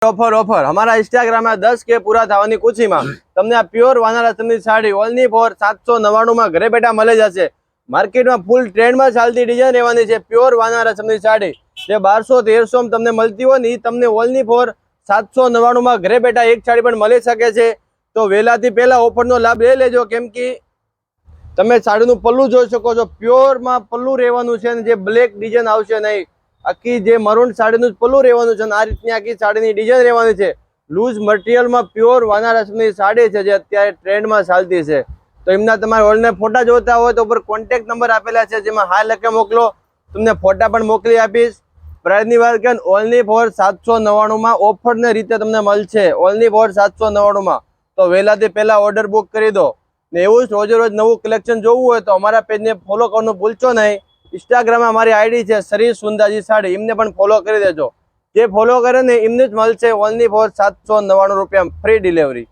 Offer offer हमारा Instagram में 10K पूरा થવાની ખુશીમાં તમને આ પ્યોર વાના રસમની સાડી ઓનલી ફોર 799 માં ઘરે બેઠા મળી જશે। માર્કેટમાં ફૂલ ટ્રેન્ડમાં ચાલતી ડિઝાઇન રહેવાની છે પ્યોર વાના રસમની સાડી જે 1200-1300 માં તમને મળતી હોય ને એ તમને ઓનલી ફોર 799 માં ઘરે બેઠા એક સાડી પણ મળી શકે છે। તો વહેલાથી પહેલા ઓફરનો લાભ લઈ લેજો કેમ કે તમે સાડીનું પલ્લું જોઈ શકો છો પ્યોરમાં પલ્લું રહેવાનું છે ને જે બ્લેક ડિઝાઇન આવશે નહીં આખી જે મરૂન સાડીનું પલ્લું રહેવાનું છે આ રીતની આખી સાડીની ડિઝાઇન રહેવાની છે। લૂઝ મટીરિયલમાં પ્યોર વાના રસમની સાડી છે જે અત્યારે ટ્રેન્ડમાં ચાલતી છે। તો એમના તમારે ઓનલાઈન ફોટા જોતા હોય તો ઉપર કોન્ટેક્ટ નંબર આપેલા છે જેમાં હા લખે મોકલો તમને ફોટા પણ મોકલી આપીશ। પ્રાઇસની વાત કરીએ ઓનલી ફોર 799 માં ઓફરની રીતે તમને મળશે ઓનલી ફોર 799 માં। તો વહેલાથી પહેલા ઓર્ડર બુક કરી દો ને એવું જ રોજે રોજ નવું કલેક્શન જોવું હોય તો અમારા પેજને ફોલો કરવાનું ભૂલશો નહીં। ઇન્સ્ટાગ્રામમાં અમારી આઈડી છે શ્રી સુંદાજી સાડી એમને પણ ફોલો કરી દેજો। જે ફોલો કરે ને એમને જ મળશે ઓનલી ફોર 799 રૂપિયા ફ્રી ડિલિવરી।